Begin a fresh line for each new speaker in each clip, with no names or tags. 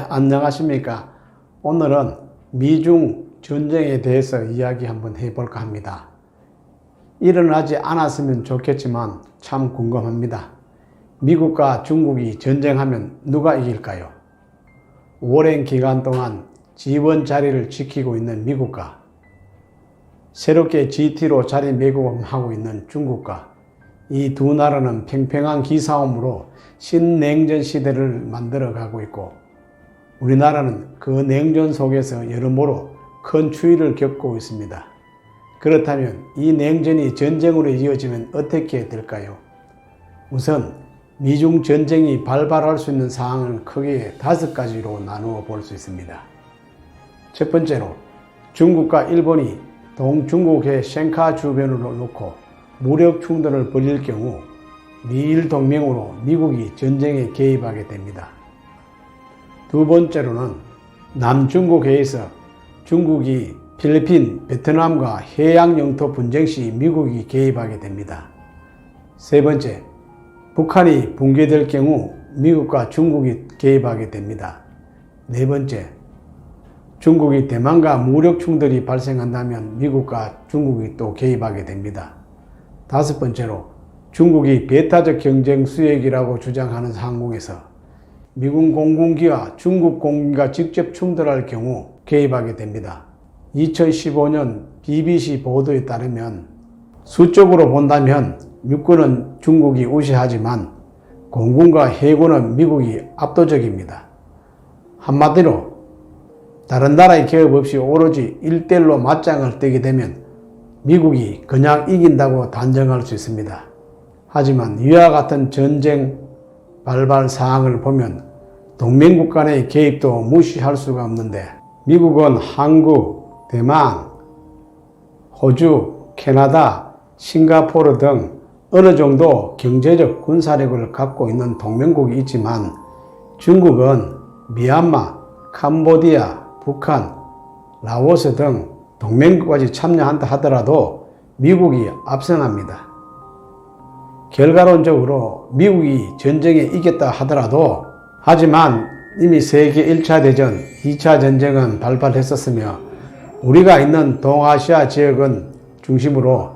안녕하십니까. 오늘은 미중 전쟁에 대해서 이야기 한번 해볼까 합니다. 일어나지 않았으면 좋겠지만 참 궁금합니다. 미국과 중국이 전쟁하면 누가 이길까요? 오랜 기간 동안 지원 자리를 지키고 있는 미국과 새롭게 GT로 자리매김하고 있는 중국과 이 두 나라는 팽팽한 기싸움으로 신냉전 시대를 만들어가고 있고 우리나라는 그 냉전 속에서 여러모로 큰 추위를 겪고 있습니다. 그렇다면 이 냉전이 전쟁으로 이어지면 어떻게 될까요? 우선 미중 전쟁이 발발할 수 있는 상황은 크게 5가지로 나누어 볼 수 있습니다. 첫 번째로 중국과 일본이 동중국해 셴카 주변을 놓고 무력 충돌을 벌일 경우 미일 동맹으로 미국이 전쟁에 개입하게 됩니다. 두 번째로는 남중국해에서 중국이 필리핀, 베트남과 해양 영토 분쟁 시 미국이 개입하게 됩니다. 세 번째, 북한이 붕괴될 경우 미국과 중국이 개입하게 됩니다. 네 번째, 중국이 대만과 무력 충돌이 발생한다면 미국과 중국이 또 개입하게 됩니다. 다섯 번째로, 중국이 배타적 경쟁 수역이라고 주장하는 상황에서 미군 공군기와 중국 공군기가 직접 충돌할 경우 개입하게 됩니다. 2015년 BBC 보도에 따르면 수적으로 본다면 육군은 중국이 우세하지만 공군과 해군은 미국이 압도적입니다. 한마디로 다른 나라의 개입 없이 오로지 1대1로 맞짱을 뜨게 되면 미국이 그냥 이긴다고 단정할 수 있습니다. 하지만 이와 같은 전쟁 발발 사항을 보면 동맹국 간의 개입도 무시할 수가 없는데 미국은 한국, 대만, 호주, 캐나다, 싱가포르 등 어느 정도 경제적 군사력을 갖고 있는 동맹국이 있지만 중국은 미얀마, 캄보디아, 북한, 라오스 등 동맹국까지 참여한다 하더라도 미국이 앞서갑니다. 결과론적으로 미국이 전쟁에 이겼다 하더라도 하지만 이미 세계 1차 대전, 2차 전쟁은 발발했었으며 우리가 있는 동아시아 지역은 중심으로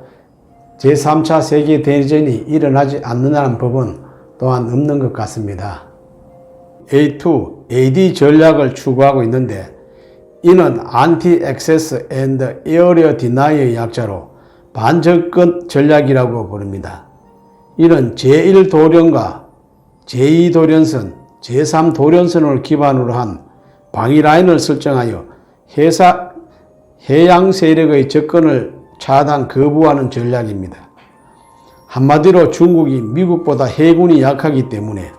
제3차 세계대전이 일어나지 않는다는 법은 또한 없는 것 같습니다. A2, AD 전략을 추구하고 있는데 이는 Anti-Access and Area Denial의 약자로 반접근 전략이라고 부릅니다. 이는 제1도련과 제2도련선, 제3도련선을 기반으로 한 방위라인을 설정하여 해양 세력의 접근을 차단 거부하는 전략입니다. 한마디로 중국이 미국보다 해군이 약하기 때문에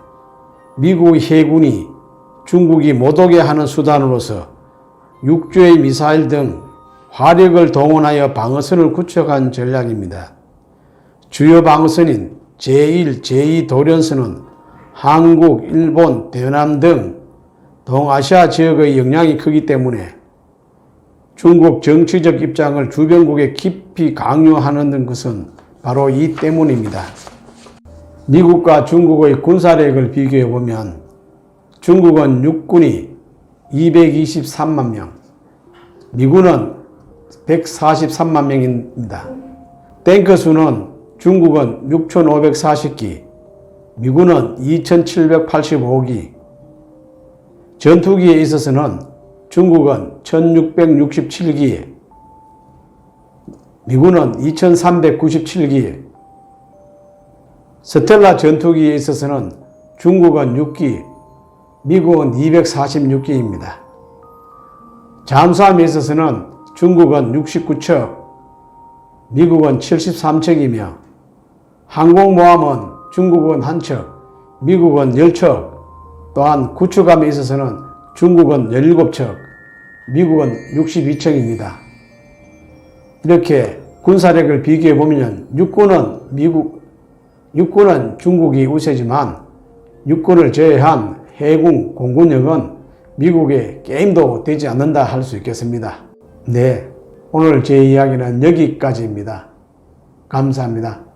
미국의 해군이 중국이 못 오게 하는 수단으로서 육주의 미사일 등 화력을 동원하여 방어선을 구축한 전략입니다. 주요 방어선인 제1, 제2 도련선은 한국, 일본, 대남 등 동아시아 지역의 영향이 크기 때문에 중국 정치적 입장을 주변국에 깊이 강요하는 것은 바로 이 때문입니다. 미국과 중국의 군사력을 비교해보면 중국은 육군이 223만 명, 미군은 143만 명입니다. 탱크 수는 중국은 6,540기, 미군은 2,785기, 전투기에 있어서는 중국은 1,667기, 미군은 2,397기, 스텔라 전투기에 있어서는 중국은 6기, 미국은 246기입니다. 잠수함에 있어서는 중국은 69척, 미국은 73척이며 항공모함은 중국은 1척, 미국은 10척, 또한 구축함에 있어서는 중국은 17척, 미국은 62척입니다. 이렇게 군사력을 비교해 보면 육군은 중국이 우세지만 육군을 제외한 해군, 공군력은 미국의 게임도 되지 않는다 할 수 있겠습니다. 네, 오늘 제 이야기는 여기까지입니다. 감사합니다.